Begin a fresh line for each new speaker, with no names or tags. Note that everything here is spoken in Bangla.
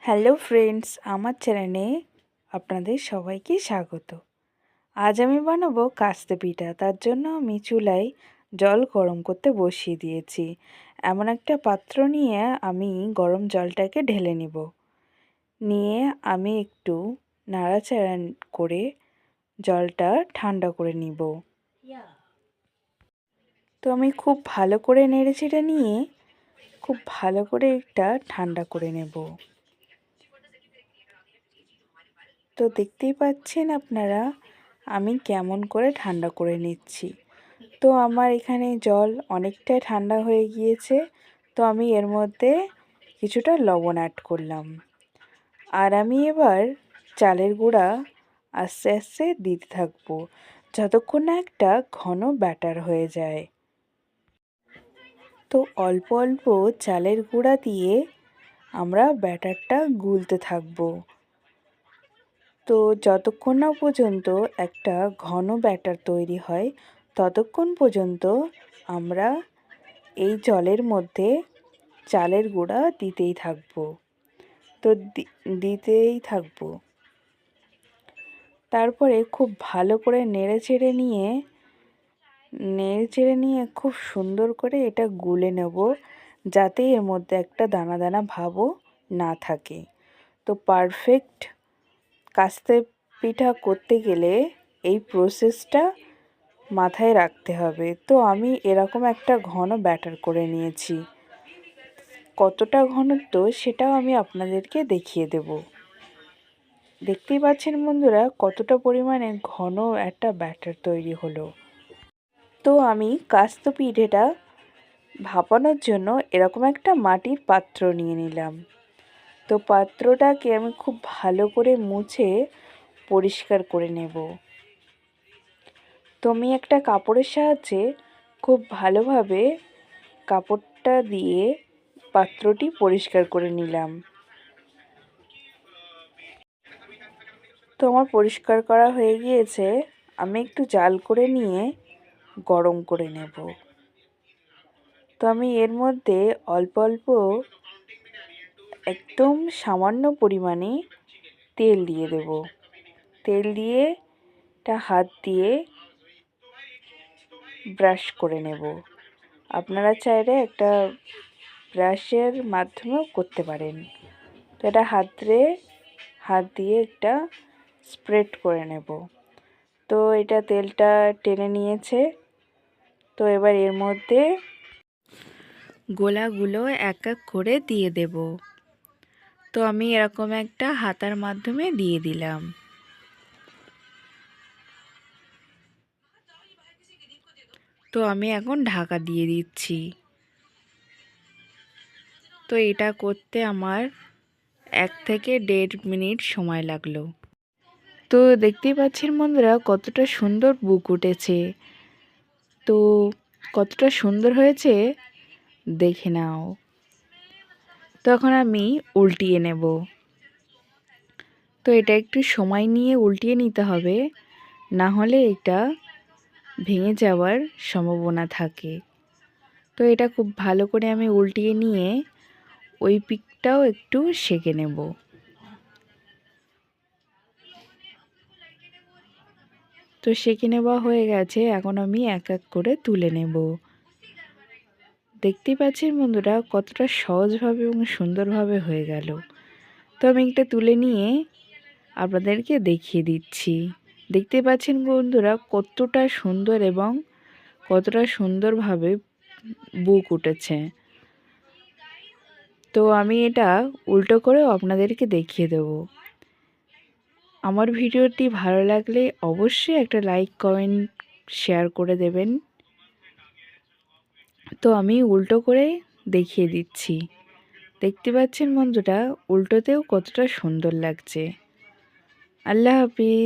হ্যালো ফ্রেন্ডস, আমার চ্যানেলে আপনাদের সবাইকে স্বাগত। আজ আমি বানাবো কাস্তে পিঠা। তার জন্য আমি চুলায় জল গরম করতে বসিয়ে দিয়েছি। এমন একটা পাত্র নিয়ে আমি গরম জলটাকে ঢেলে নিয়ে আমি একটু নাড়াচাড়া করে জলটা ঠান্ডা করে নিব। তো আমি খুব ভালো করে নেড়েচেড়ে নিয়ে খুব ভালো করে এটা ঠান্ডা করে নেব। তো দেখতেই পাচ্ছেন আপনারা আমি কেমন করে ঠান্ডা করে নিচ্ছি। তো আমার এখানে জল অনেকটাই ঠান্ডা হয়ে গিয়েছে। তো আমি এর মধ্যে কিছুটা লবণ অ্যাড করলাম। আর আমি এবার চালের গুঁড়া আস্তে আস্তে দিতে থাকবো যতক্ষণ না একটা ঘন ব্যাটার হয়ে যায়। তো অল্প অল্প চালের গুঁড়া দিয়ে আমরা ব্যাটারটা গুলতে থাকবো। তো যতক্ষণ না পর্যন্ত একটা ঘন ব্যাটার তৈরি হয় ততক্ষণ পর্যন্ত আমরা এই জলের মধ্যে চালের গুঁড়া দিতেই থাকবো। তো দিতেই থাকবো। তারপরে খুব ভালো করে নেড়েচেড়ে নিয়ে খুব সুন্দর করে এটা গুলে নেব, যাতে এর মধ্যে একটা দানা দানা ভাবও না থাকে। তো পারফেক্ট কাস্তে পিঠা করতে গেলে এই প্রসেসটা মাথায় রাখতে হবে। তো আমি এরকম একটা ঘন ব্যাটার করে নিয়েছি। কতটা ঘনত্ব সেটাও আমি আপনাদেরকে দেখিয়ে দেব। দেখতেই পাচ্ছেন বন্ধুরা কতটা পরিমাণে ঘন একটা ব্যাটার তৈরি হলো। তো আমি কাস্তে পিঠেটা ভাপানোর জন্য এরকম একটা মাটির পাত্র নিয়ে নিলাম। তো পাত্রটাকে আমি খুব ভালো করে মুছে পরিষ্কার করে নেব। তো আমি একটা কাপড়ের সাহায্যে খুব ভালোভাবে কাপড়টা দিয়ে পাত্রটি পরিষ্কার করে নিলাম। তো আমার পরিষ্কার করা হয়ে গিয়েছে। আমি একটু জাল করে নিয়ে গরম করে নেব। তো আমি এর মধ্যে অল্প অল্প একদম সামান্য পরিমাণে তেল দিয়ে দেব। তেল দিয়ে এটা হাত দিয়ে ব্রাশ করে নেব। আপনারা চাইলে একটা ব্রাশের মাধ্যমেও করতে পারেন। তো এটা হাত দিয়ে একটা স্প্রেড করে নেব। তো এটা তেলটা টেনে নিয়েছে। তো এবার এর মধ্যে গোলাগুলো এক এক করে দিয়ে দেব। তো আমি এরকম একটা হাতার মাধ্যমে দিয়ে দিলাম। তো আমি এখন ঢাকা দিয়ে দিচ্ছি। তো এটা করতে আমার 1 থেকে 1.5 মিনিট সময় লাগলো। তো দেখতেই পাচ্ছেন বন্ধুরা কতটা সুন্দর বুক উঠেছে। তো কতটা সুন্দর হয়েছে দেখে নাও। তখন আমি উল্টিয়ে নেব। তো এটা একটু সময় নিয়ে উল্টিয়ে নিতে হবে, না হলে এটা ভেঙে যাওয়ার সম্ভাবনা থাকে। তো এটা খুব ভালো করে আমি উল্টিয়ে নিয়ে ওই পিঠটাও একটু সেঁকে নেব। তো সেঁকে নেওয়া হয়ে গেছে। এখন আমি এক এক করে তুলে নেব। দেখতেই পাচ্ছেন বন্ধুরা কতটা সহজভাবে এবং সুন্দরভাবে হয়ে গেল। তো আমি এটা তুলে নিয়ে আপনাদেরকে দেখিয়ে দিচ্ছি। দেখতে পাচ্ছেন বন্ধুরা কতটা সুন্দর এবং কতটা সুন্দরভাবে বুক উঠেছে। তো আমি এটা উল্টো করেও আপনাদেরকে দেখিয়ে দেব। আমার ভিডিওটি ভালো লাগলে অবশ্যই একটা লাইক কমেন্ট শেয়ার করে দেবেন। তো আমি উল্টো করে দেখিয়ে দিচ্ছি। দেখতে পাচ্ছেন বন্ধুরা উল্টোতেও কতটা সুন্দর লাগছে। আল্লাহ হাফিজ।